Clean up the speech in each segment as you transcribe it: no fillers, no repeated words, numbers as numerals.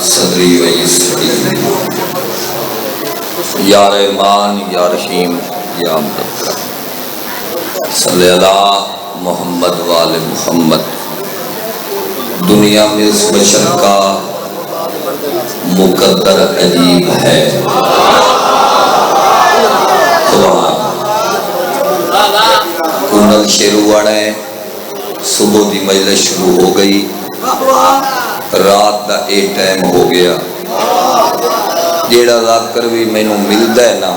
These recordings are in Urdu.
صدری و یسری یا رحمان یا رحیم یا مدبر صلی اللہ محمد وآل محمد۔ دنیا میں اس بشر کا مقدر عجیب ہے، کنل شروع ہے، صبح دی مجلس شروع ہو گئی، رات دا اے ٹائم ہو گیا۔ جیڑا ذاکر بھی میں نو ملدا ہے نا،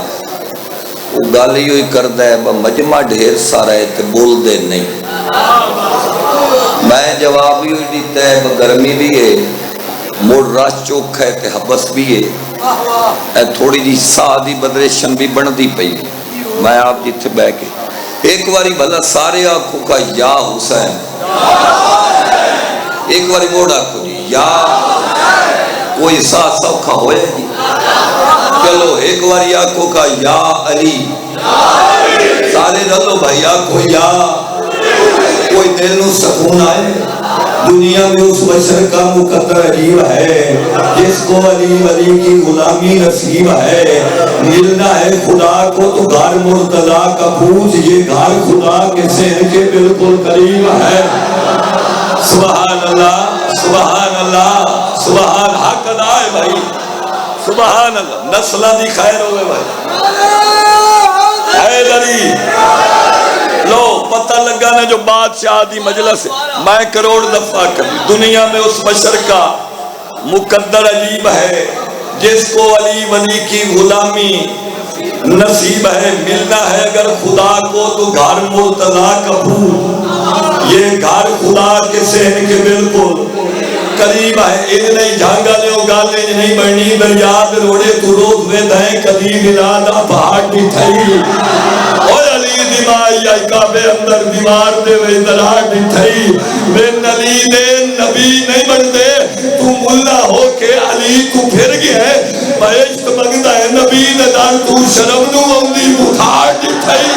وہ گل ہی کردا ہے، مجمع ڈھیر سارا ہے تے بول دے نہیں۔ میں جواب ہی دیتا ہے، گرمی بھی ہے، موڑ رش چوکھ ہے تے حبس بھی ہے، اے تھوڑی جی ساہ دی بدریشن بھی بن دی پئی۔ میں آپ جتھے بہ کے ایک واری بھلا سارے آنکھوں کا یا حسین، ایک واری موڑ آنکھوں جی یا کوئی ساہ سوکھا ہوئے جی، چلو ایک واری آنکھوں کا یا علی، سارے دلو بھائی آنکھوں یا، کوئی دل نو سکون آئے۔ دنیا میں اس بشر کا مقدر عجیب ہے، جس کو علی ولی کی غلامی نصیب ہے۔ ملنا ہے خدا کو تو گھر مرتضی کا پوچھ، یہ گھر خدا کے صحن کے بالکل قریب ہے۔ سبحان اللہ، سبحان اللہ، سبحان حق ادا ہے بھائی، سبحان اللہ، نسلہ دی خیر ہوئے بھائی۔ حیدری لو پتہ لگا نا جو بادشاہ دی مجلس ہے، میں کروڑ دفعہ کبھی دنیا میں اس بشر کا مقدر عجیب ہے، جس کو علی ولی کی غلامی نصیب ہے۔ ملنا ہے اگر خدا کو تو گھر مرتضی کا پھول، یہ گھر خدا کے صحن کے بالکل قریب ہے۔ یہ نہیں جھانگا لے اگالے نہیں بڑھنی دریاد روڑے تو روز وے دہیں کدی ملادہ پہاڑ دی تھئی، اور علی دیمائی آئی کعبے اندر دیوار دے وے دراڑ دی تھئی۔ بن علی دے نبی نہیں بڑھ دے، تو ملہ ہو کے علی کو پھر گیا ہے، بہشت مگدہ ہے نبی نے دار تو شرم نو اولی بخار دی تھئی۔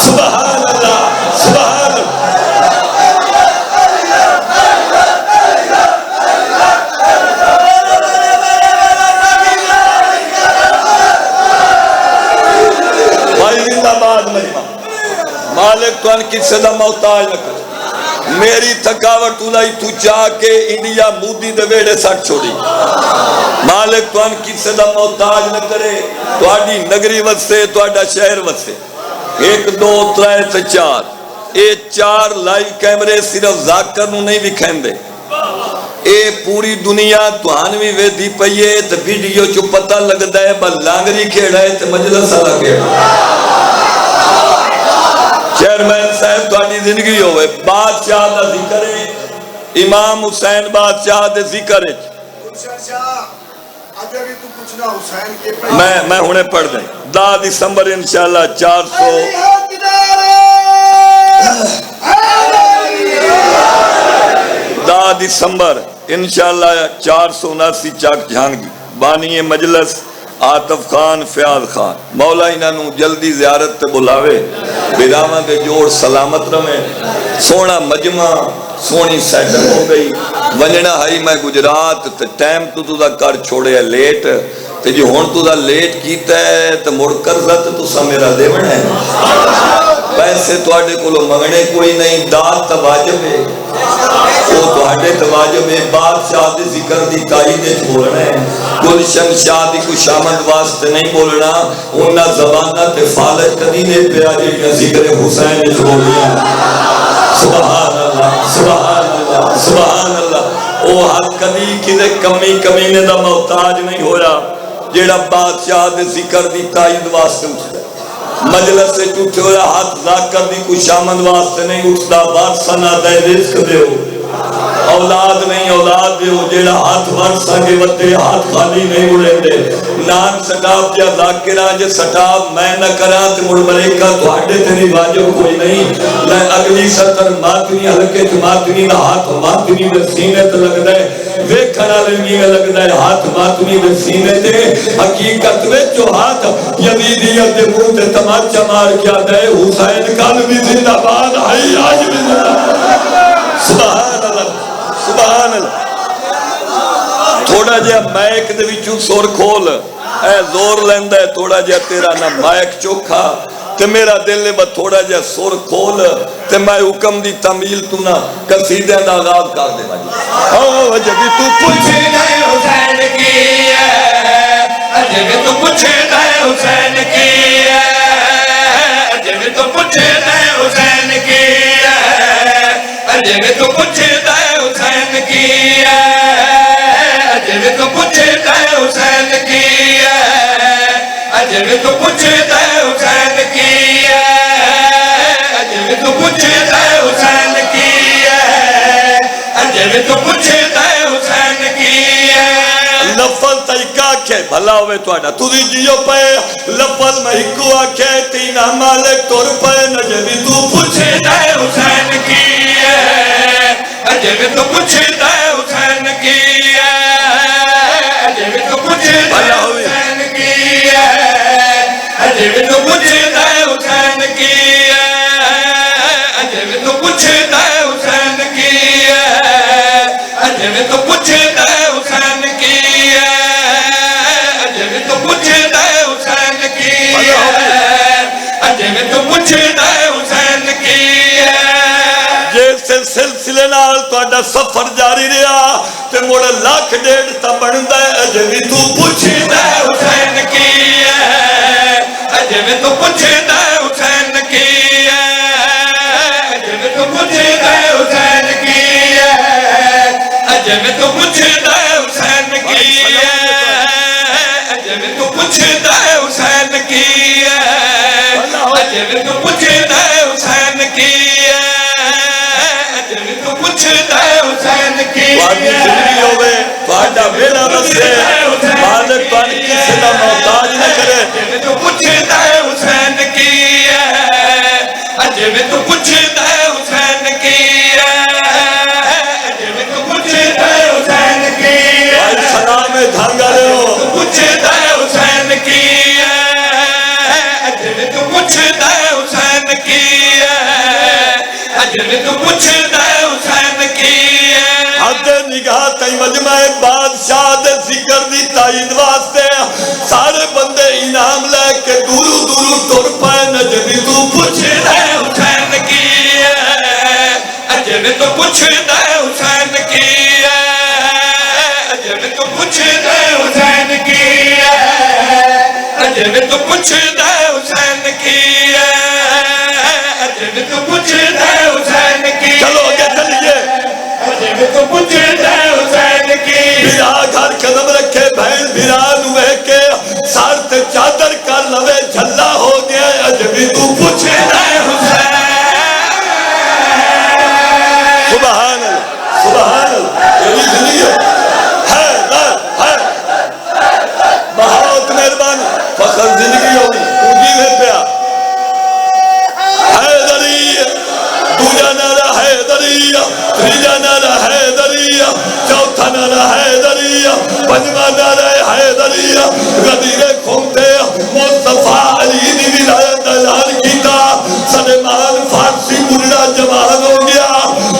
سبحان اللہ، سبحان اللہ۔ مالک تو ان کی صدا محتاج نہ کر، میری تھکاوٹ تو لائی تو چاہ کے انڈیا مودی دے ویڑے سٹ چھوڑی۔ مالک تو ان کی صدا محتاج نہ کرے، تو آڈی نگری وسے، تو آڈا شہر وسے۔ ایک دو ترائے تے چار، اے چار لائیو کیمرے صرف ذاکر نو نہیں بکھین دے، اے پوری دنیا توانوی ویدھی پئیے تے ویڈیو چو پتہ لگ دائے با لانگری کھیڑا ہے تے مجلس آلہ کھیڑا۔ چیئرمین صاحب توانی زندگی ہوئے، بادشاہ دا ذکر ہے، امام حسین بادشاہ دے ذکر ہے۔ میں ہونے پڑھ دیں 10 دسمبر انشاءاللہ 400 10 دسمبر انشاءاللہ 479 چاک جھانگی، بانی مجلس آتف خان فیاض خان، مولا انہاں نو جلدی زیارت تے بلاوے، بیراواں دے جوڑ سلامت رہے، سونا مجمع سونی سیٹل ہو گئی۔ ونجنا ہائی میں گجرات تے ٹائم تو دا کر چھوڑے ہے لیٹ، تے جو ہون تو دا لیٹ کیتا ہے تے مڑ کرزت تو سا میرا دیون ہے، پیسے تو آڈے کلو مگنے کوئی نہیں، داد تواجب ہے، وہ تو آڈے تواجب ہے، بادشاہ دے ذکر دی تائیدے چھوڑنا ہے، گلشن شاہ دی کو شامد واسطے نہیں بولنا، انہا زبانہ تے فالج کدی نے پیاری کا ذکر حسین چھوڑیا۔ سبحان اللہ، سبحان اللہ، سبحان اللہ۔ او حد کدی کدے کمینے دا محتاج نہیں ہو رہا، جیڑا بادشاہ دے ذکر دی تائید واسطے اٹھتا ہے، مجلس سے چھوٹے ہو رہا، ہاتھ ذاکر دی کوئی شامن واسطے نہیں اٹھتا، وارثنا دے رزق دے ہو، اولاد نہیں اولاد دے ہو، جیڑا ہاتھ ورثہ کے وطے ہاتھ خالی نہیں اڑے دے۔ نان سٹاپ جا ذاکرہ جے سٹاپ میں نہ کرا تے مڑ ملیکہ تو ہڈے تیری واجب کوئی نہیں۔ لے اگلی سطر ماتنی حلقے تو ماتنی دا ہاتھ ماتنی دے سینے تے لگ دے، ویکھنا لنگی لگ دے ہاتھ ماتنی دے سینے تے، حقیقت میں جو ہاتھ یزیدیت دے منہ تے تماچا مار کیا دے، حسین کل بھی زندہ باد ہے آج بھی زندہ۔ سبحان اللہ، سبحان اللہ۔ تھوڑا جہا مائک دے وچوں سر کھول اے زور لیندا ہے تھوڑا جہا تیرا نہ مائک چوکھا تے میرا دل ہے بس تھوڑا جہا سر کھول تے میں حکم دی تعمیل تو نہ قصیدے دا آغاز کر دے او جب تو پوچھ دے حسین کی ہے جب تو پوچھ دے حسین کی ہے جب تو پوچھ دے حسین کی ہے جب تو پوچھ دے حسین کی ہے جب تو پوچھ دے حسین کی ہے جب تو پوچھ دے حسین کی ہے جب تو پوچھ دے حسین کی ہے جب تو پوچھ دے حسین کی ہے لفظ تیکا آکھے بھلا ہوئے تو آڈا تو دی جیو پہ لفظ محکو آکھے تینا مالک تور پہ جب تو پوچھ دے حسین کی ہے جب تو پوچھ دے حسین کی ہے جب تو پوچھ دے حسین کی ہے جب تو پوچھ دے حسین کی ہے جب تو پوچھ دے حسین کی ہے جب تو پوچھ دے حسین کی ہے جب تو پوچھ دے حسین کی ہے جب تو پوچھ دے حسین کی ہے جیسے سلسلے نال تہاڈا سفر جاری رہا تے مڑ لاکھ ڈیڑھ تا بندا ہے جب تو پوچھ دے حسین کی ہے جب تو پوچھ دے حسین کی ہے جب تو پوچھ دے حسین کی ہے جب تو پوچھ دے حسین کی ہے جب تو پوچھ دے حسین کی ہے جب تو پوچھ دے حسین کی ہے جب تو پوچھ دے حسین کی ہے زندگی ہوئے تہاڈا بیڑا وسے مالک بن کسے دا محتاج نہ کرے جب تو پوچھ دے حسین کی ہے جب تو پوچھ دے حسین کی ہے جب تو پوچھ دے حسین کی ہے سلام دھنگا لو پوچھ دے حسین کی ہے جب تو پوچھ دے حسین کی ہے جب تو پوچھ دے حسین کی ہے حد نگاہ تی مجمع بادشاہ دے ذکر دی تائید واسطے سارے بندے انعام لے کے دورو دورو ٹر پائے نہ جب تو پوچھ دے حسین کی ہے جب تو پوچھ دے حسین کی ہے جب تو پوچھ دے حسین کی ہے جب تو پوچھ دے حسین کی ہے جب تو پوچھ دے حسین کی چلو آگے چلیے جب تو پوچھ دے حسین کی بھرا گھر قدم رکھے بہن بھرا نوے کے سار تے چادر کر لوے جھلا ہو گیا جب تو پوچھ دے حسین سبحان اللہ سبحان اللہ تیری زندگی ہے بہت مہربانی فخر زندگی ہوگی تو جیوے پیا حیدری دوجا نارا حیدری تریجا نارا حیدری چوتھا نارا حیدری پنجواں نارا حیدری غدیر کھومتے مصطفیٰ علی دی ولایت اعلان کیتا سلیمان فارسی بڑھڑا جوان ہو گیا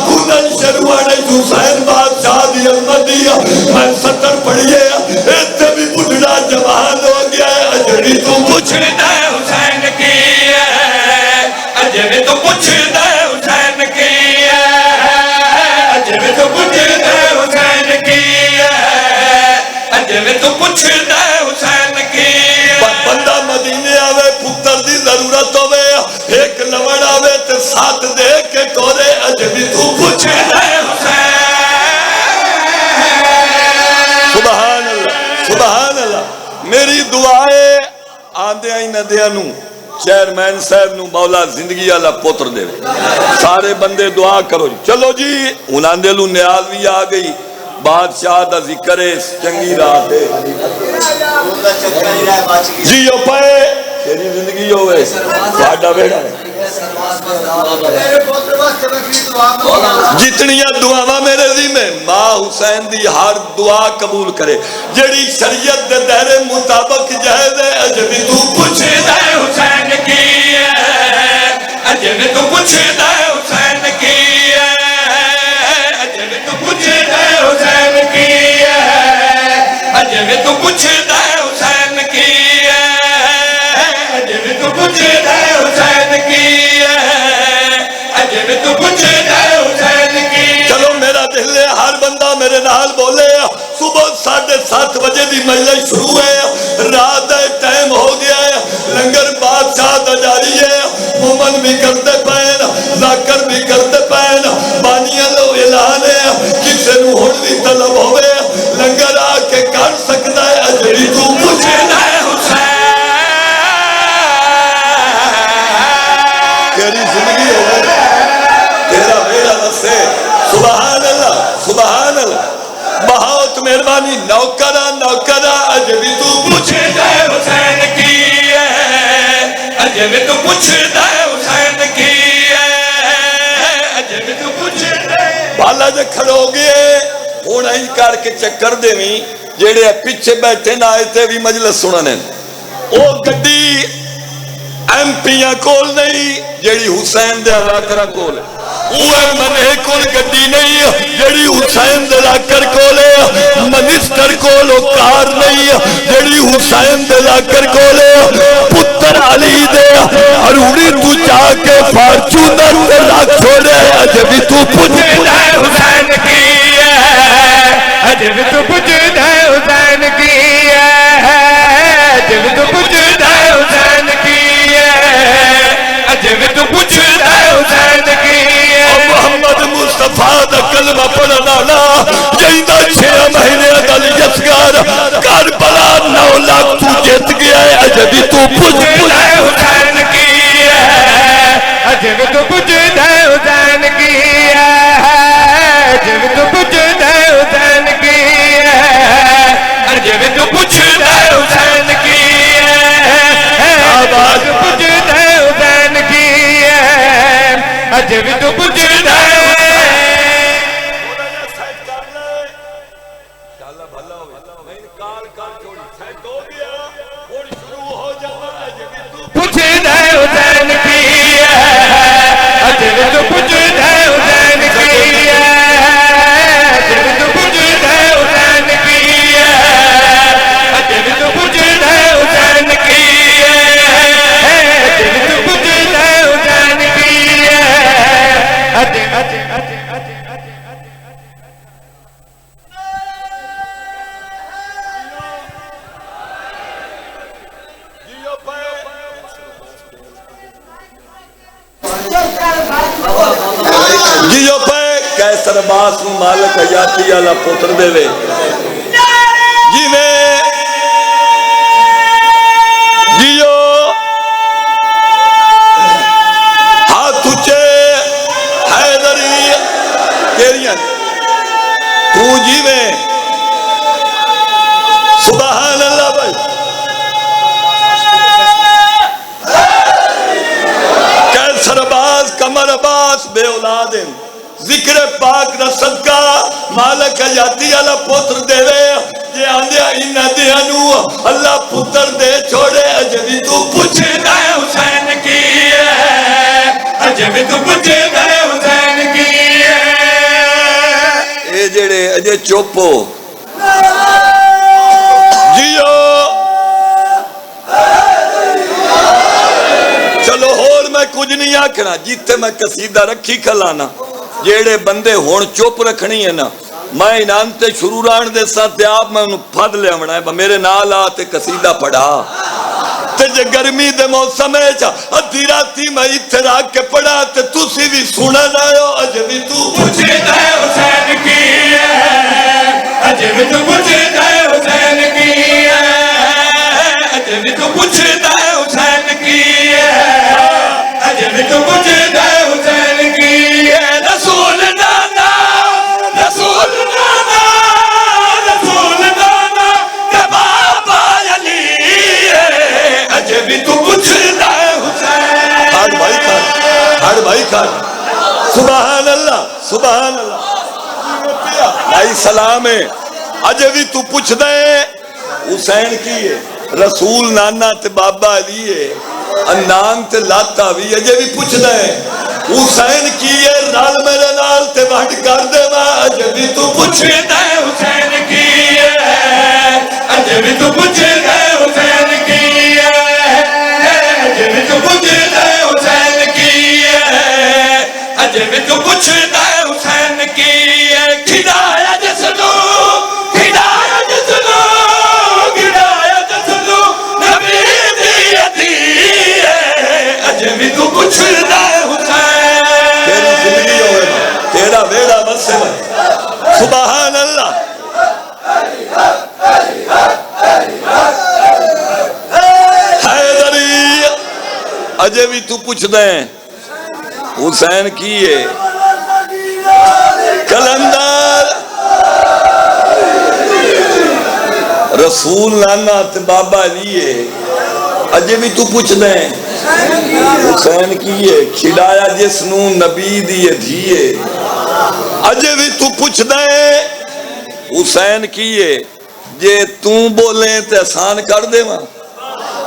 کنن شروع حسین بادشاہ دی المدی میں 70 پڑھیے ایتھے بھی بڑھڑا جوان ہو گیا اجڑی تو پوچھ دے حسین کی ہے اجڑی تو پوچھ دے حسین کی ہے اجڑی تو پوچھ دے حسین کی ہے اجڑی تو پوچھ دے حسین کی بندہ مدینے آوے پتر دی ضرورت ہوے ایک لوڑ آوے تے ساتھ دے کے ٹورے اجڑی تو پوچھ دے حسین سبحان اللہ سبحان اللہ میری دعائے آندے آئی ندیاں نو چیئرمین صاحب نو مولا زندگی والا پوتر دے سارے بندے دعا کرو جی چلو جی انہاں دے لو نیاز بھی آ گئی بادشاہ دا ذکر ہے چنگی رات ہے جیو پائے تیری زندگی ہوئے ساڈا بیڑا ہے جتنیاں دعاواں میرے ذمہ ماں حسین دی ہر دعا قبول کرے جڑی شریعت دے دائرے مطابق جائز ہے اجبی تو پوچھ دے حسین کی ہے اجبی تو پوچھ دے حسین کی ہے اجبی تو پوچھ دے حسین کی ہے بھی تو پوچھدا ہے حسین کی ہے، اج بھی تو پوچھدا ہے حسین کی ہے، اج بھی تو پوچھدا ہے حسین کی۔ چلو میرا دل ہے ہر بندہ میرے نال بولے، صبح 7:30 بجے دی مجلس شروع ہے، رات دا ٹائم ہو گیا ہے، لنگر بادشاہ دا جاری ہے، مومن بھی کرتے پین، ذاکر بھی کرتے پین، بانیاں لو اعلان ہے، کسے نو ہن بھی طلب ہوئے لنگر آ کے کر سکتا ہے، اجڑی تو پوچھنا ہے حسین تیری زندگی ہے تیرا میرا رسے۔ سبحان اللہ سبحان اللہ، بہت مہربانی۔ نوکرہ نوکرہ اج بھی تو پوچھدا ہے حسین کی ہے، اج بھی تو پوچھدا ہے حسین کی ہے، اج بھی تو پوچھدا ہے۔ بالا جے کھڑو گئے ہن ایں کر کے چکر دیویں جڑے پیچھے بیٹھے نہ آئے تے بھی مجلس سننے، او گڈی ایم پیاں کول نہیں جیڑی حسین دے علاقہ کول ہے، وہ منے کول گڈی نہیں جیڑی حسین دے علاقہ کول ہے، منسٹر کول کار نہیں جیڑی حسین دے علاقہ کول ہے، پتر علی دے اروڑی تو جا کے فارچونر تے رکھ چھوڑے، اج بھی تو پوچھدا ہے حسین کی ہے، اج بھی تو پوچھدا ہے حسین کی ہے، اج بھی تو پوچھدا ہے حسین کی ہے، اج بھی تو پوچھدا ہے حسین کی ہے۔ محمد مصطفیٰ دا کلمہ پڑھنا نا جیندہ 6 مہینے دل یسگار کربلا 9 لاکھ تو جیت گیا ہے، اج بھی تو پوچھدا ہے حسین کی ہے، اج بھی تو پوچھدا ہے حسین کی ہے، اج بھی تو پوچھدا ہے حسین کی ہے، اج بھی تو پوچھدا ہے حسین کی ہے، آواز پوچھدا ہے حسین کی ہے، اج بھی تو پوچھدا ہے۔ پوچھدا ہے حسین کی ہے، اج بھی تو پوچھدا ہے حسین کی ہے، اج بھی تو پوچھدا ہے حسین کی ہے، اج بھی تو پوچھدا ہے حسین کی ہے، اج بھی تو پوچھدا ہے حسین کی ہے، اج جیو پہ کیسر باس نو مالک حیاتی والا پتر دے وے جی میں جیو ہاتھ اچھے حیدری تیریاں تو جی میں سبحان اللہ بھائی کیسر باس کمر باس بے اولاد ذکر پاک دا صدقہ مالک حیاتی والا پتر دے وے جے آندیا انہاں دیاں نو اللہ پتر دے چھوڑے اج بھی تو پوچھدا ہے حسین کی ہے، اج بھی تو پوچھدا ہے حسین کی ہے۔ اے جڑے اجے چوپو جیو چلو ہور میں کچھ نہیں آکھنا جیتے میں قصیدہ رکھی کھلانا جیڑے بندے ہون چوپ رکھنی ہے نا میں انہاں تے شروع ران دے ساتھ آپ میں انہوں پھد لے آمنا ہے میرے نال آتے قصیدہ پڑھا تے جے گرمی دے موسم ہے ادھی راتی میں اتھے راک کے پڑھا تے تُسی بھی سونا نائیو اج بھی تو پوچھدا ہے حسین کی ہے، اج بھی تو پوچھدا ہے حسین کی ہے، اج بھی تو پوچھدا ہے حسین کی ہے، اج بھی تو پوچھدا ہے حسین کی ہے۔ رسول دانا رسول دانا رسول دانا کہ بابا علی ہے، اج بھی تو پوچھدا ہے حسین۔ ہر بھائی کھار ہر بھائی کھار سبحان اللہ سبحان اللہ بھائی سلام ہے اج بھی تو پوچھدا ہے حسین کی ہے، رسول نانا تے بابا علی ہے، نام تے لاتا بھی اجے بھی پوچھدا ہے حسین کی ہے، رال میرے نال تے وڈ کر دے وا اج بھی تو پوچھدا ہے حسین کی ہے، اج اجے بھی تو پوچھ دیں حسین کی ہے کلندر رسول نانا تے بابا لیے اجے بھی تو پوچھ دیں حسین کی ہے کھلایا جس نو نبی دیے دھیے اجے بھی تو پوچھ دیں حسین کی ہے جے توں بولیں تے آسان کر دے ماں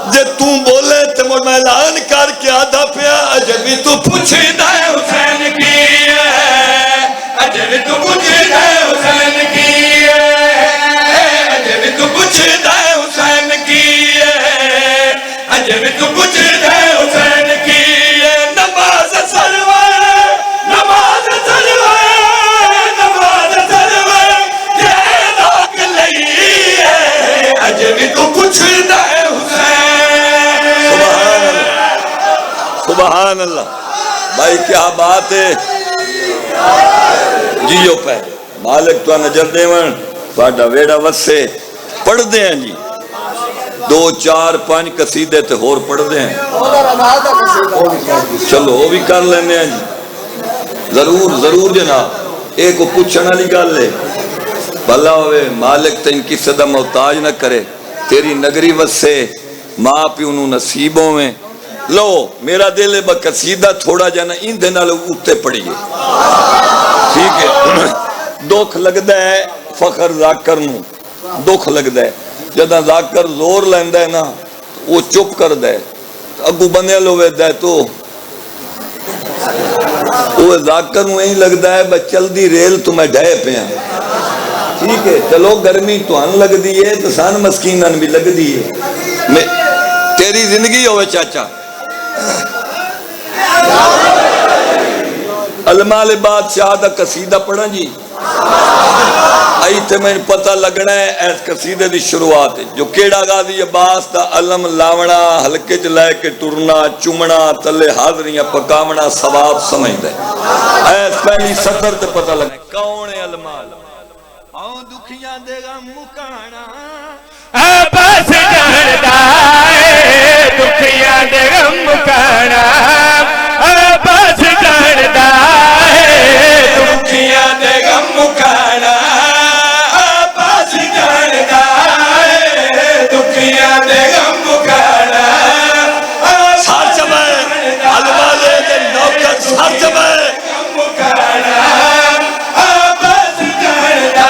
جے توں بولے تے میں اعلان کر کے آدھا پیا اجے بھی تو پوچھ دیں حسین کی ہے اجے بھی تو پوچھ دیں حسین کی ہے اجے بھی تو پوچھ دیں حسین کی ہے اجے بھی تو پوچھ دیں حسین کی ہے نماز سلوائے نماز سلوائے نماز سلوائے یہ لوگ لئی ہے اجے بھی تو پوچھ دیں حسین سبحان اللہ بھائی کیا بات ہے جیو پہ مالک تو نظر دے من پاڑا ویڑا وسے پڑھ دے ہیں جی 2 4 5 قصیدے تے ہور پڑھ دے ہیں چلو وہ بھی کر لینے ہیں جی ضرور جناب ایک کو پوچھنا لی گل لے بھلا ہوئے مالک تے ان کی صدا محتاج نہ کرے تیری نگری وسے ماں پی انہوں نصیبوں میں لو میرا دل ہے با قصیدہ تھوڑا جانا ان دے نال اوتے پڑھیے ٹھیک ہے دکھ لگدا ہے فخر ذاکر نو دکھ لگدا ہے جدہ ذاکر زور لیندہ ہے نا وہ چپ کر دے اگو بندے لوے دے تو وہ ذاکر نو یہی لگدا ہے بس چل دی ریل تو میں ڈھے پہ ہیں ٹھیک ہے چلو گرمی تو ان لگ دی ہے تو سان مسکینن بھی لگ دی ہے تیری زندگی ہوئے چاچا المال بادشاہ دا قصیدہ پڑھا جی آئی تے میں پتہ لگنا ہے ایس قصیدے دی شروعات ہے جو کیڑا غازی عباس دا علم لاونا ہلکے جلائے کے ٹرنا چمنا تلے حاضریاں پکامنا ثواب سمجھ دے ایس پہلی سطر تے پتہ لگنا ہے کون ہے المال آؤں دکھیاں دے غم مکانا عباس جاندہ ہے دکھیاں دے غم مکانا عباس جاندہ ہے دکھیاں دے غم مکانا عباس جاندہ ہے دکھیاں دے غم مکانا سار چبائے علوالے دے نوکر سار چبائے غم مکانا عباس جاندہ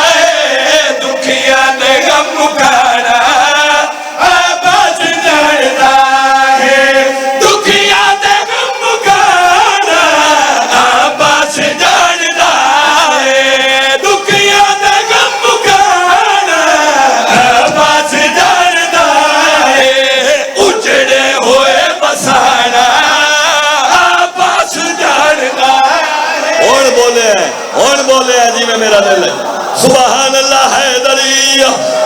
ہے دکھیاں دے غم مکانا عباس جاندہ ہے دکھیاں دے غم مکانا عباس جاندہ ہے دکھیاں دے غم مکانا عباس جاندہ ہے اجڑے ہوئے بسانا عباس جاندہ ہے اور بولے ہیں جی میں میرا دل ہے سبحان اللہ حیدری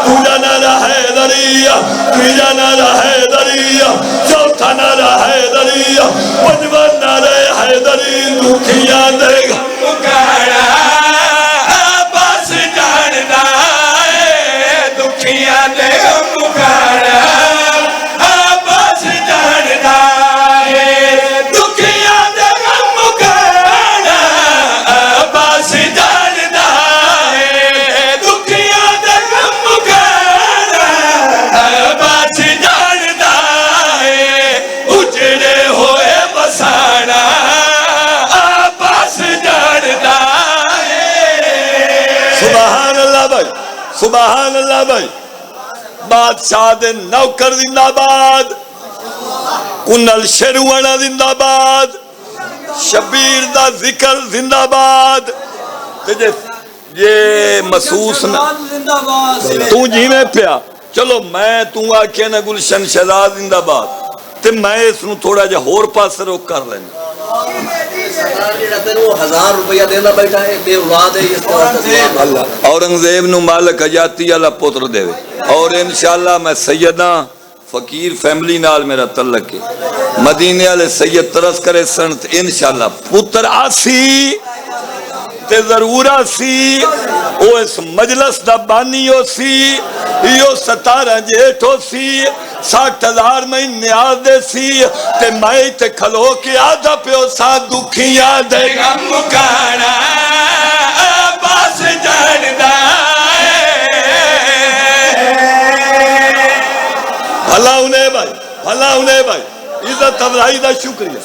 تو جانا حیدری تیجا نعرہ حیدری چوتھا نعرہ حیدری پنجواں نعرہ حیدری دکھیاں دے غم مکانا عباس جاندہ ہے دکھیاں دے غم مکانا عباس جاندہ ہے دکھیاں دے غم مکانا عباس جاندہ ہے دکھیاں دے غم مکانا عباس جاندہ ہے اجڑے ہوئے بسانا عباس جاندہ ہے سبحان اللہ بھائی سبحان اللہ بھائی بادشاہ دے نوکر زندہ باد کنل شیروانہ زندہ باد شبیر دا ذکر زندہ باد یہ محسوس نہ تو جی میں پیا چلو میں تو آکھے نا گلشن شہزاد زندہ باد تے میں اس نو تھوڑا جا ہور پاس روک کر لینا 1000 روپیہ دینا بیٹھا ہے بے اولاد ہے اس طرح اللہ اورنگزیب نو مالک حجاتی اللہ پتر دے اور انشاءاللہ میں سیدہ فقیر فیملی نال میرا تعلق ہے مدینے والے سید ترس کرے سنت انشاءاللہ پتر آسی تے ضرورہ سی او اس مجلس دا بانی ہو سی یو 17 جیٹھ ہو سی 60,000 میں نیاز دے سی تے میں تے کھلو کے آدھا پیو سا دکھیاں دے غم مکانا عباس جاندا بھلا انہیں بھائی بھلا انہیں بھائی عزت افزائی دا شکریہ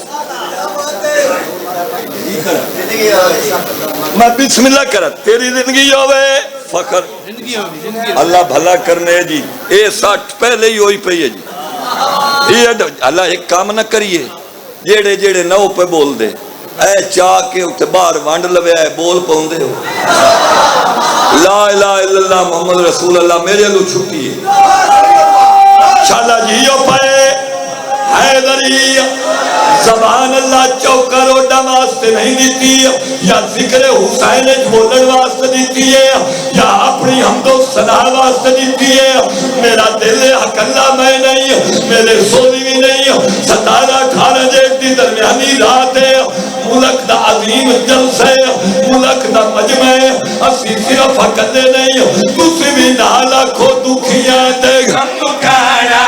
میں بسم اللہ کرا تیری زندگی ہوئے فخر اللہ بھلا کرنے جی اے 60 پہلے ہی ہوئی پئی ہے جی یہ اللہ ایک کام نہ کریے جیڑے جیڑے نو پہ بول دے اے چاہ کے اتنے باہر وانڈ لوے آئے بول پاؤں دے ہو لا الہ الا اللہ محمد رسول اللہ میرے لو چھکی ہے شالا جیو پائے حیدری زبان اللہ چوکر اوڈا واسطے نہیں دیتی یا ذکر حسین بولن واسطے دیتی ہے یا اپنی حمد و ثنا واسطے دیتی ہے میرا دل حق اللہ میں نہیں میرے سولی بھی نہیں 17-18 جیٹ دی درمیانی رات ہے ملک دا عظیم جلسہ ہے ملک دا مجمع ہے اسی صرف اکلے نہیں تسی بھی نالا کھو دکھیاں دے غم مکانا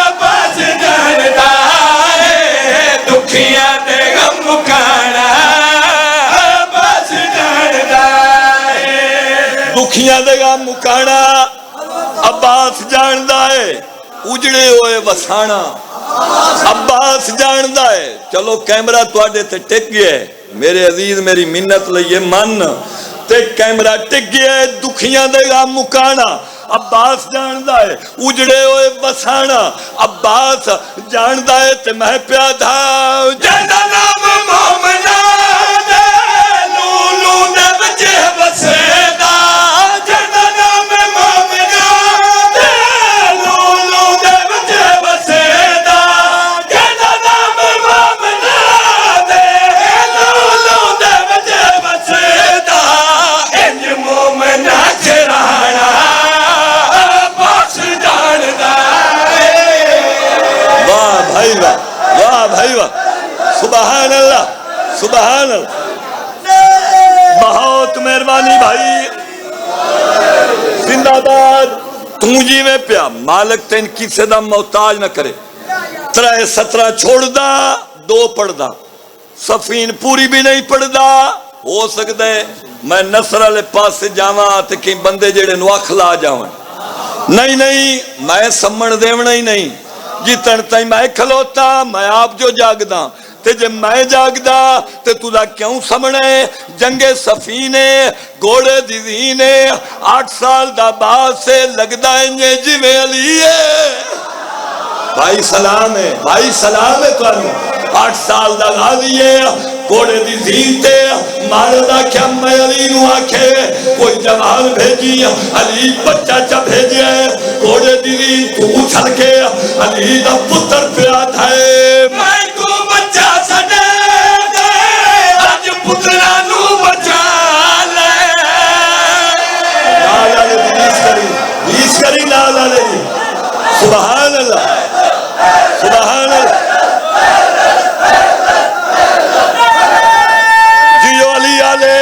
عباس جاندا دکھیاں دے غم مکانا عباس جاندا دکھیاں دے غم مکانا عباس جاندا ہے اجڑے ہوئے وسانا عباس جاندا ہے چلو کیمرہ تواڈے تے ٹک گیا ہے میرے عزیز میری منت لئیے من تے کیمرہ ٹک گیا ہے دکھیاں دے غم مکانا عباس جاندا ہے اجڑے ہوئے وسانا عباس جاندا ہے تے میں پیا تھا جندا نام مومنا دے لولو دے بچے بسیدا جندا نام مومنا دے لولو دے بچے بسیدا جندا نام مومنا دے لولو دے بچے بسیدا انج مومنا چرانا عباس جاندا واہ بھائی واہ واہ بھائی واہ سبحان اللہ سبحان اللہ بہت مہربانی بھائی زندہ باد توں جی میں پیا مالک تین کسی دا محتاج نہ کرے 17 چھوڑ دا 2 پڑھ دا صفین پوری بھی نہیں پڑھ دا ہو سکتا ہے میں نصر والے پاس سے جاواں تے کئی بندے جڑے نو اکھ لا جاواں نہیں نہیں میں سمن دیونا ہی نہیں جتن تائیں میں کھلوتا میں آپ جو جاگدا تے جے میں جاگدا تے تُدا کیوں سمنے جنگ سفینے گھوڑے دی دینے 8 سال دا بعد سے لگدا ہے جی میں علی ہے بھائی سلام ہے تو 8 سال دا غازی ہے گھوڑے دی زینتے ماردا کیا میں علی نو آکھے کوئی جوان بھیجی علی بچہ چا بھیجے گھوڑے دی زین تو چھڑ کے علی دا پتر پیا تھے میں کو بچہ سڈے دے اج پترا نو بچا لے نال والے بیس کری نال والے سبحان اللہ سبحان اللہ جیو علی آلے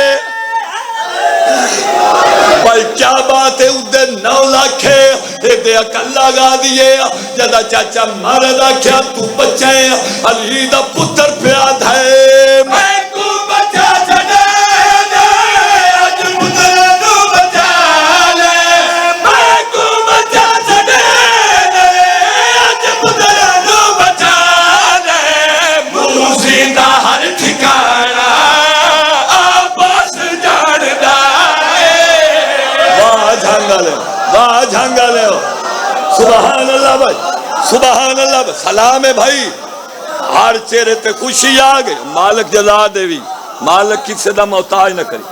بھائی کیا بات ہے ادھے 9 لاکھ ہے دے اکلا گا دیئے جدا چاچا ماردا کیا تو بچے علی دا پتر پیاد ہے میں کو بچہ سڈے دے اج پترا نو بچا لے میں کو بچہ سڈے دے اج پترا نو بچا لے موسی دا ہر ٹھکانا عباس جاندا واہ جھانگا لے سبحان اللہ بھائی سبحان اللہ بھائی سلام ہے بھائی ہر چہرے تے خوشی آگئے مالک جزا دیوی مالک کسی دا محتاج نہ کری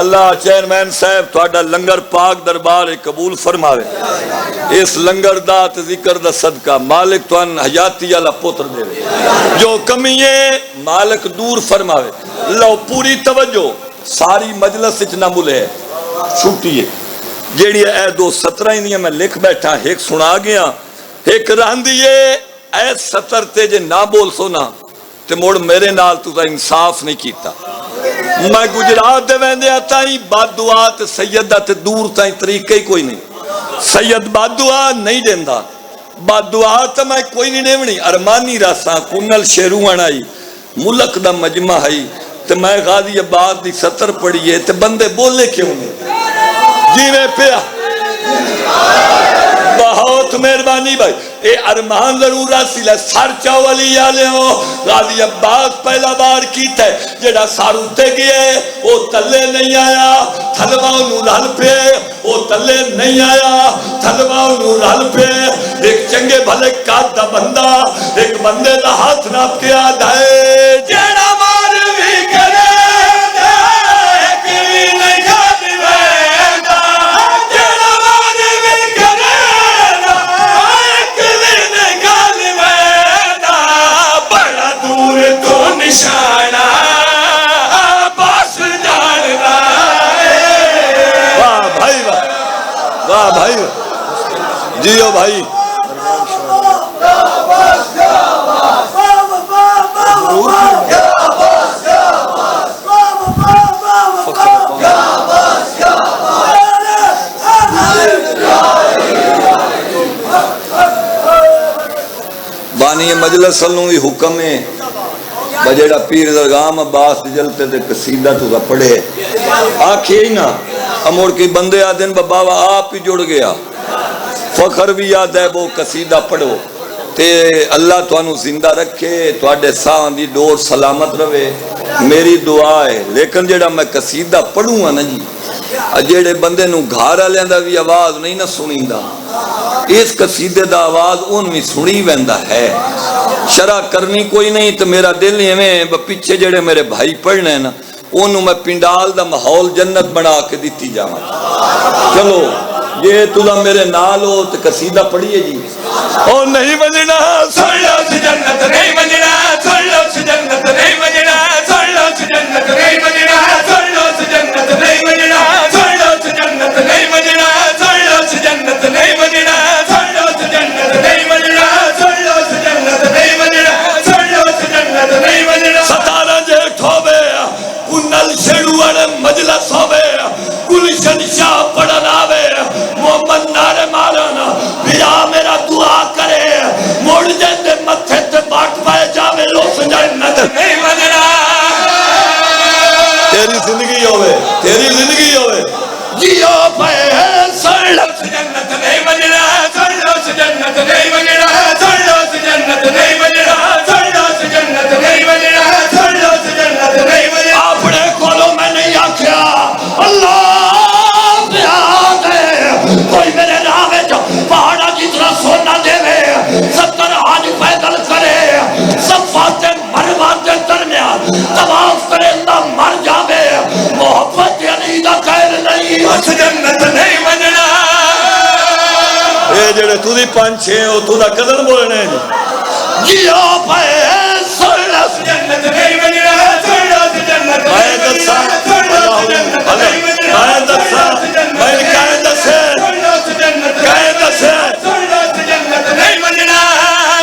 اللہ چیئرمین صاحب تھوڑا لنگر پاک دربار قبول فرماوے اس لنگر دا تے ذکر دا صدقہ مالک تو ان حیاتی اللہ پوتر دے جو کمیے مالک دور فرماوے لو پوری توجہ ساری مجلس اتنا ملے ہے چھوٹی ہے جیڑی اے 2:17 ہی میں لکھ بیٹھا ایک سنا گیا ایک راندیے اے 70 تے جے نہ بول سونا تے مڑ میرے نال تو انصاف نہیں کیتا میں گجرات دے ویندے تائیں بد دعا تے سید دا تے دور تائیں طریقے ہی کوئی نہیں سید بد دعا نہیں دیندا بد دعا تے میں کوئی نہیں دیونی ارمانی راساں کنل شیروان آئی ملک دا مجمع ہے تے میں غازی آباد دی 70 پڑھی ہے تے بندے بولے کیوں نہیں جی میں پیا بہت مہربانی بھائی اے ارمان ضرور راسی لے سر چاولی آلے ہو غازی عباس پہلا بار کیتا ہے جڑا ساروتے گئے وہ تلے نہیں آیا تھلواں نو رل پہ وہ تلے نہیں آیا تھلواں نو رل پہ ایک چنگے بھلے کات دا بندہ ایک بندے دا ہاتھ ناپ کے آدھائے جڑا مار بھی کرے ایک بھی نہیں خالی ویندا جڑا مار بھی کرے ایک بھی نہیں خالی ویندا بڑا دور تو نشانہ بس جاندا واہ بھائی واہ بھائی جیو بھائی بانی مجلس سلوں بھی حکم ہے بجڑا پیر درگام عباس جلتے تے قصیدہ تو پڑھے آکھے ہی نا اموڑ کی بندے آدھن بابا آپ ہی جڑ گیا فخر بھی یاد ہے وہ قصیدہ پڑھو تے اللہ تو انہوں زندہ رکھے تو آڈے ساں دی ڈور سلامت روے میری دعا ہے لیکن جڑا میں قصیدہ پڑھوں گا نا جی جڑے بندے نو گھارا لیندہ بھی آواز نہیں نہ سنیں دا اس قصیدے دا آواز ان میں سنی ویندہ ہے شرع کرنی کوئی نہیں تو میرا دل ہی میں پیچھے جڑے میرے بھائی پڑھنے نا انہوں میں پنڈال دا محول جنت بنا کے دیتی جاؤں چلو یہ تُلا میرے نال ہو تو قصیدہ پڑھئے جی اور نہیں بجنا سن لو سی جنت نہیں بجنا سن لو سی جنت نہیں بجنا سن لو سی جنت نہیں بجنا سن لو سی جنت نہیں بجنا سن لو سی جنت نہیں بجنا سن لو سی جنت نہیں بجنا سن لو سی جنت نہیں بجنا سن لو سی جنت نہیں بجنا سن لو سی جنت نہیں بجنا 17 جیٹھ ہوئے کنل شیڑوان مجلس ہوئے گلشن شاہ پڑھن آوے محمد نعرے مارانا بیا میرا دعا کرے موڑ جیندے متھے تے باٹ پائے جاوے لو سجنت نہیں بجنا تیری زندگی ہوئے جیو پائے سن لو سی جنت نہیں بجنا سن لو سی جنت نہیں بجنا سن لو سی جنت نہیں بجنا سن لو سی جنت نہیں بجنا سن لو سی جنت نہیں بجنا اپنے کولوں میں نہیں آکھیا اللہ پیاد ہے کوئی میرے راوے جو پہاڑا جتنا سونا دے وے 70 آج پیدل کرے صفات مروہ دے درمیان طواف کرے اللہ مر جاوے محبت علی دا خیر نہیں اس جنت نہیں بجنا اے جڑے تو دی پانچے ہو تو دا قدر بولنے جیو پائے سن لو اس جنت نہیں بجنا سن لو سی جنت میں دسا میں دسا میں کہے دسے کہے دسے نہیں بجنا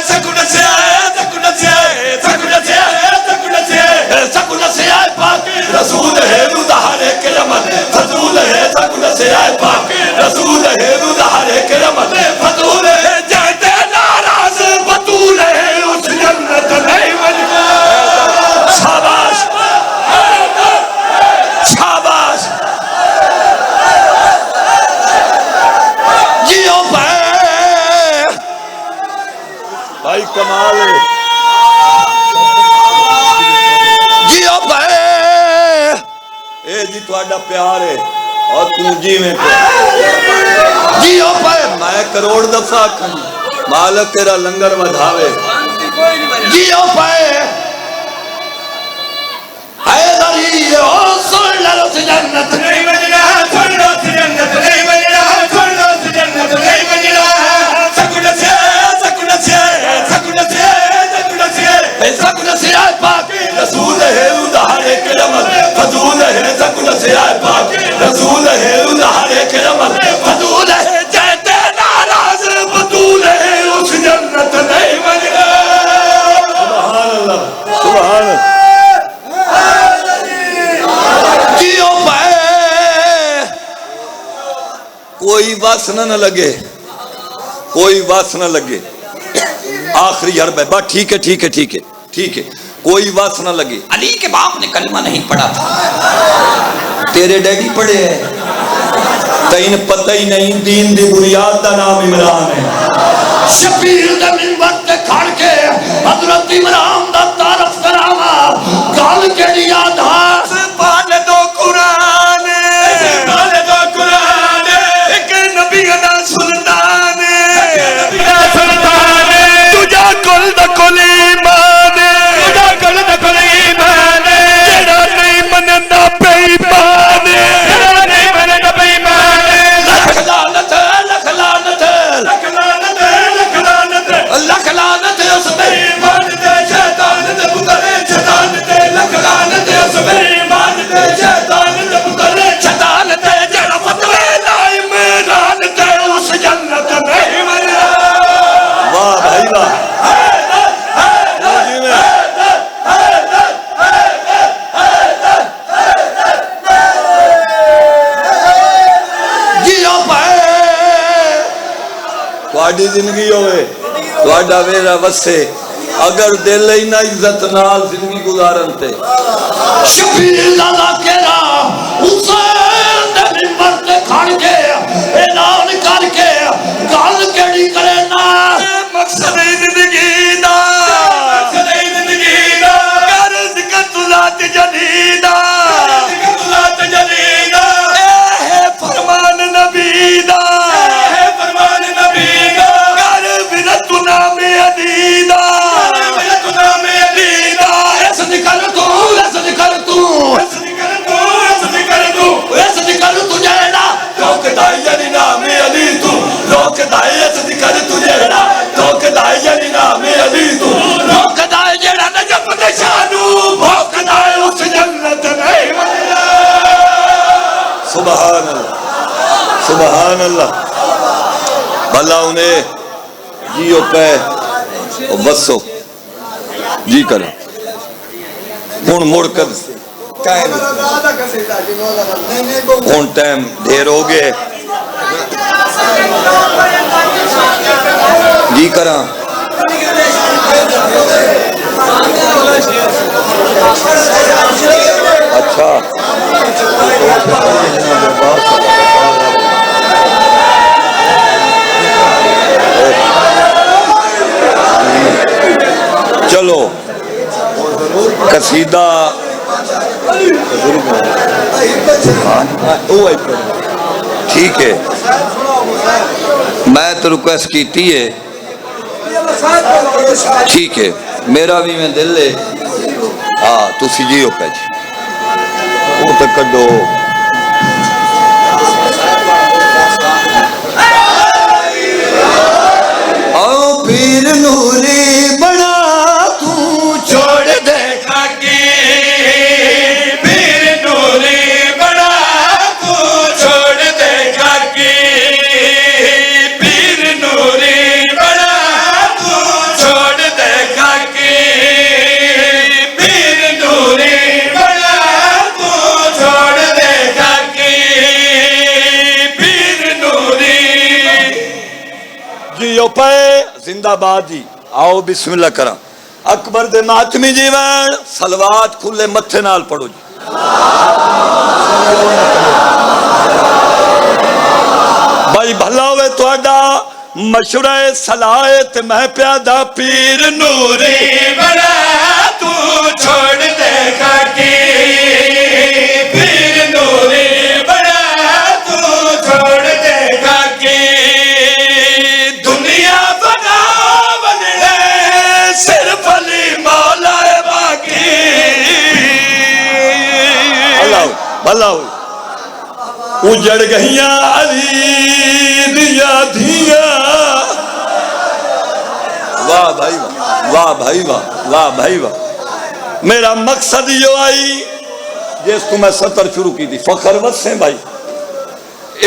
سکو دسیا سکو دسیا سکو دسیا سکو دسیا سکو دسیا پاک رسول ہے رو دہار کرمت فضول ہے سکو دسیا پاک رسول ہے رو دہار کرمت فضول ہے جاتے ناراض بطول ہے اس جنت نہیں بجنا شاباش شاباش جیو پہ بھائی کمال ہے جیو پہ اے جی تو آڈا پیار ہے اور تم جی میں پہ جیو پہ میں کروڑ دفعہ کھنی مالک تیرا لنگر ودھاوے جیو پہ حیدری او سن لو سی جنت نہیں بجنا سن لو سی جنت نہیں بجنا سن لو سی جنت نہیں بجنا سکو دسیا سکو دسیا سکو دسیا سکو دسیا سکو دسیا پاک رسول ہے رو دہار کرمت فضول ہے سکو دسیا پاک رسول ہے رو دہار کرمت فضول ہے جیتے ناراض بطول ہے اس جنت نہیں بجنا سبحان اللہ سبحان کوئی واسنہ نہ لگے، کوئی واسنہ لگے، آخری حرب ہے، بات ٹھیک ہے ٹھیک ہے ٹھیک ہے ٹھیک ہے، کوئی واسنہ لگے۔ علی کے باپ نے کلمہ نہیں پڑھا تھا، تیرے ڈیڈی پڑھے ہیں، تین پتہ ہی نہیں دین دی بنیاد دا نام عمران ہے۔ شبیر دے منبر تے کھڑ کے حضرت عمران دا تعارف کراوا، گل کیڑی یاد ہے؟ پال دو قرآن، پال دو قرآن، ایک نبی دا سلطان، سلطان تجا کل دا کل ایمان، تجا کل دا کل ایمان، جڑا نہیں منندا بے ایمان، جڑا نہیں منندا بے ایمان، لکھ لعنت لکھ لعنت لکھ لعنت لکھ لعنت لکھ لعنت اس بے ایمان تے شیطان دے پتر شیطان تے، لکھ لعنت اس بے ایمان تے شیطان دے پتر شیطان تے، جڑا فتوی لا عمران تے اس جنت نہیں مریا۔ واہ بھائی واہ، تھوڑی زندگی ہوئے، تھوڑا ویرا وسے، اگر دل ہی نہ عزت نال زندگی گزارن تے۔ شبیر لالا کیرا حسین دے منبر تے کھڑ کے اعلان کر کے گل کیڑی کرے نا، مقصد زندگی دا، مقصد زندگی دا، کر ذکر ذات جدیدہ، ذات جدیدہ، اے ہے فرمان نبی دا، اے ہے فرمان نبی دا، کر برت نام عدیدہ، برت نام عدیدہ، ایسا نکل تو، ایسا نکل تو، ایسا نکل تو، ایسا نکل تو، ایسا نکل تو جیڑا روک دائی یعنی نام علی تو، روک دائی ایسا نکل تو جیڑا روک دائی یعنی نام علی تو، روک دائی جیڑا نجف نشانو بھوک دائی اس جنت نہیں مریا۔ سبحان اللہ سبحان اللہ، بھلا انہیں جیو پہ بسو جی کرو، ہن مڑ کر ہن ٹائم ڈھیر ہو گئے جی کراں۔ اچھا چلو قصیدہ ٹھیک ہے، میں تو ریکویسٹ کیتی ہے، ٹھیک ہے میرا بھی میں دل ہے، ہاں تسی جیو پہ جی وہ تو کڈو۔ او پیر نوری بنا تو چھوڑ دے خاکی، پیر نوری بنا تو چھوڑ دے خاکی، پیر نوری بنا تو چھوڑ دے خاکی، پیر نوری بنا تو چھوڑ دے خاکی، پیر نوری جیو پہ زندہ باد جی، آؤ بسم اللہ کرا، اکبر دے ماتمی جیوان سلوات کھلے متھے نال پڑھو جی۔ بھائی بھلا ہوئے تو اڈا مشورہ صلاح تے میں پیادہ پیر نوری بنا تو چھوڑ دے خاکی، پیر نوری بنا تو چھوڑ دے خاکی، دنیا بنا بننے صرف علی مولا باقی۔ بھلا ہوئے اجڑ گئیاں علی دیا دھیاں، واہ بھائی واہ، واہ بھائی واہ، واہ بھائی واہ۔ میرا مقصد یہ آئی جس کو میں سطر شروع کی تھی، فخر وسیں بھائی،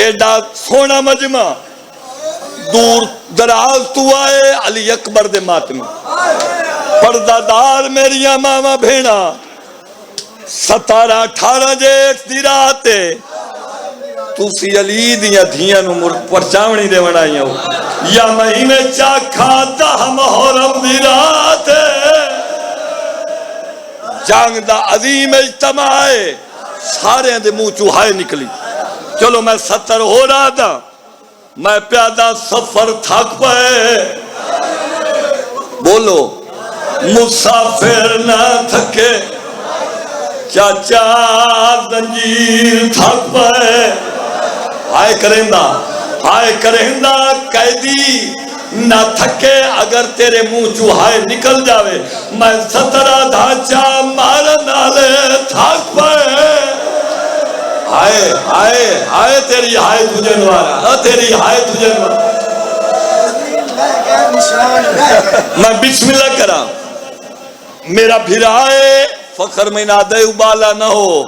ایڈا سونا مجمع دور دراز تو آئے علی اکبر دے ماتمی، پردہ دار میریاں ماما بھیڑا، 17-18 جیٹھ دی رات تسی علی دیاں دھیاں نو پرچاونی دے آئی ہو یا مہینے چاکھا 10 محرم دی رات جنگ دا عظیم اجتماع ہے سارے دے منہ چوہائے نکلی چلو میں 70 ہو رہا تھا میں پیادہ سفر تھک پائے بولو مسافر نہ تھکے چاچا زنجیر تھک پائے ہائے کرندہ قیدی نہ تھکے اگر تیرے منہ چوہائے نکل جاوے میں 17 دھاچا مارن آلے تھک پائے ہائے تیری ہائے تجھے نوارا تیری ہائے تجھے نوارا میں بسم اللہ کرا میرا بھرائے فخر میں نادے ابالا نہ ہو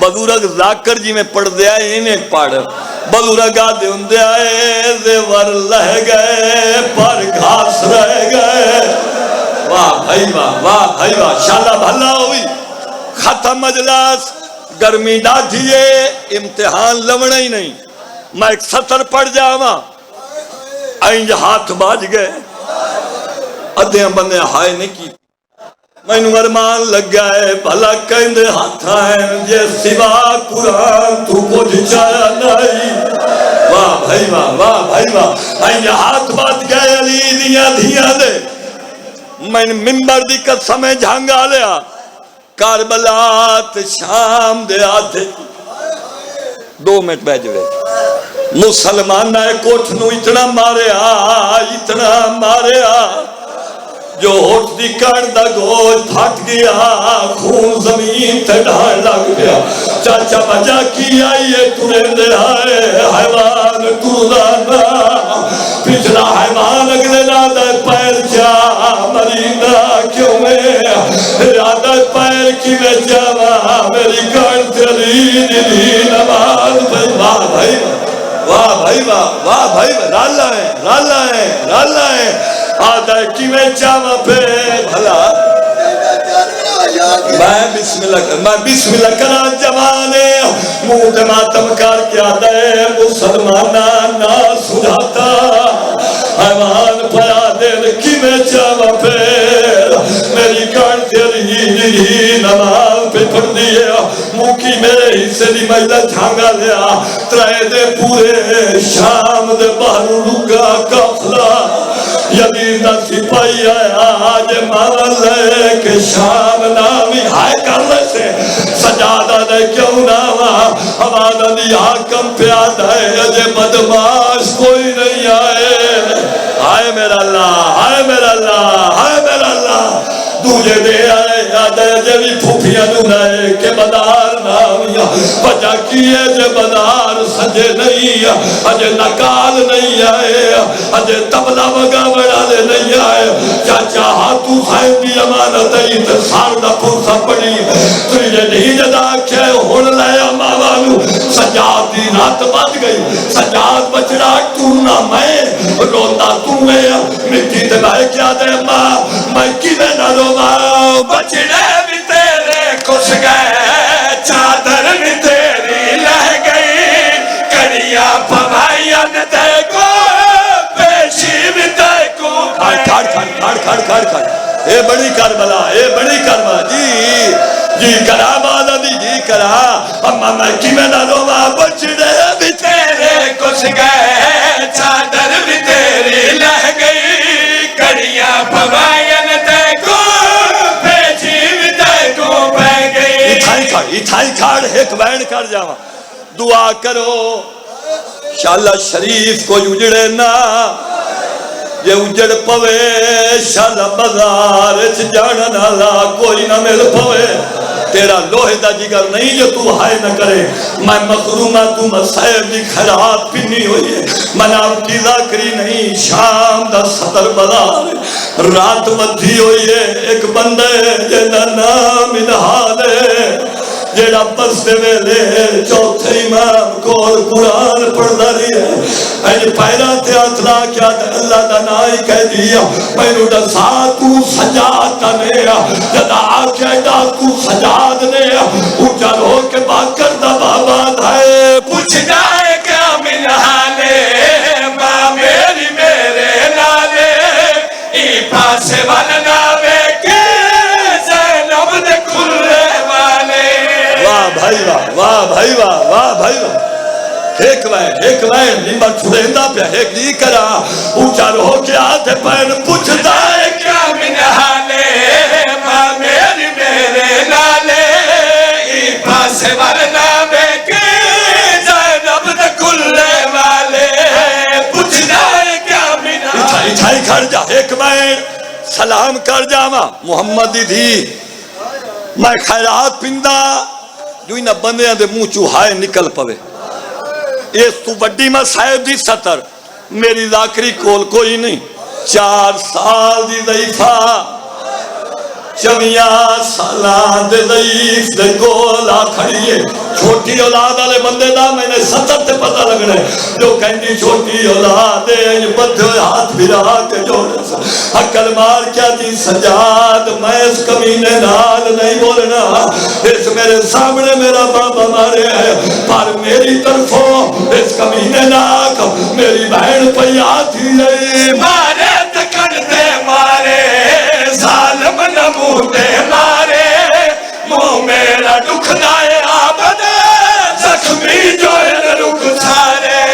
بزرگ ذاکر جی میں پڑھ دیا انہیں پڑھ بزرگ آدھے اندے آئے زیور لہ گئے پر گھاس رہ گئے واہ بھائی واہ شالہ بھلا ہوئی ختم مجلس گرمی ڈاٹھیے امتحان لونا ہی نہیں میں 1 سطر پڑھ جاواں اینج ہاتھ باج گئے ادھیاں بندے ہائے نہیں کی میں نو ارمان لگ گئے بھلا کہندے ہاتھ آئیں جے سوا قرآن تو کچھ چایا نہیں واہ بھائی واہ اینج ہاتھ باج گئے علی دیاں دے میں ممبر دی قسمیں جھانگا لیا کاربلات شام دے آدھے 2 منٹ بیج رہے مسلمان نائے کوٹھ نو اتنا ماریا جو ہوٹ دی کردہ گوش پھٹ گیا خون زمین تے ڈھان لگ گیا چاچا بجا کی آئیے تورے دے آئے حیوان تورانا پچھلا حیوان اگلے رادہ پیر جا مریندہ کیوں میں رادہ پیر کی میں جاوا میری گھر تیری نماز واہ بھائی رالا ہے آدھا کی میں جاوا پہ بھلا میں بسم اللہ کرا جوانے موت ماتم کر کے آدھا مسلمانہ نہ سجاتا حیوان پیا دیر کی میں جاوا پہ میری کان تیری نماز پہ پڑھ دیئے موکی میرے حصے دی مجلہ جھانگا لیا ترائے دے پورے شام دے باہر رکا کافلا یدین دا سپائی آیا آج مانا لے کہ شام نامی ہائے کر لے سے سجادہ دے کیوں ناما ہمارا دی حاکم پیادہ ہے اجے بدماش کوئی نہیں آئے ہائے میرا اللہ تجھے دے آئے یاد ہے جبی پھوپیاں دنائے کہ بدار نامیا بجا کیے جے بدار سجے نہیں اجے نکال نہیں آئے اجے تبلا وگا بڑھالے نہیں آئے چاچا ہاتھو خائن دی امانت ہے اتسار دا پھوسا پڑی تجھے نہیں جدا کھے ہون لائے ماوانو سجاد دی رات بات گئی سجاد بچڑا ٹورنا میں روتا تو میں مٹی تے بھائی کیا دے ماں میں کی میں نہ رو بچڑے بھی تیرے کچھ گئے چادر بھی تیری لہ گئی کڑیا پمائیاں تے کو پیشی بھی تے کو کھڑ اے بڑی کربلا جی کرا بادا دی جی کرا اما میں کی میں نہ رو بچڑے بھی تیرے کچھ گئے چادر بھی تیری لہ گئی کڑیا پمائیاں اتھائی کھاڑ ایک بین کر جاوا دعا کرو شاللہ شریف کو اجڑے نا یہ اجڑ پوے شاللہ بازار جانا نالا کوئی نہ مل پوے تیرا لوہے دا جگر نہیں جو تو ہائے نہ کرے میں مخرومہ تو مسائب دی خیرات پینی ہوئی ہے منام کی ذاکری نہیں شام دا صدر بازار رات مدھی ہوئی ہے ایک بندے جنہ نام انحال ہے جیڑا پس دے ویلے چوتھے امام کول قرآن پڑھ داری ہے این پیرا تے اطلاع کیا اللہ دا نائی کہہ دیا میں نو ڈسا تو سجاد تنیا جدا آکھے دا تو سجاد نے اچھل ہو کے بات کر دا بابا دھائے پوچھ جائے واہ بھائی واہ ایک وین نمبر چھڑیندہ پہ ایک نہیں کرا اونچا رو کے آتے پین پوچھتا ہے کیا من حالے ماں میری میرے نالے ای پاس ورنہ میں کی زینب دے کلے والے پوچھتا ہے کیا من حالے اٹھائی کھڑ جا ایک وین سلام کر جاما محمد دی تھی میں خیرات پندہ جو انہا بندیاں دے منہ چوہائے نکل پوے اس تو بڑی میں صاحب دی سطر میری ذاکری کول کوئی نہیں 4 سال دی ضعیفہ 24 سالان دے ضعیف دے گولا کھڑیے چھوٹی اولاد والے بندے دا میں نے 70 تے پتہ لگنا ہے جو کہنی چھوٹی اولاد ہے یہ بدھے ہاتھ بھرا کے جوڑے سا حقل مار کیا دی سجاد میں اس کمینے نال نہیں بولنا اس میرے سامنے میرا بابا مارے ہے پر میری طرفوں اس کمینے ناک میری بہن پیات ہی نہیں مارے تکڑتے مارے ظالم نموتے مارے منہ میرا دکھ دائے آبد زخمی جو رک سارے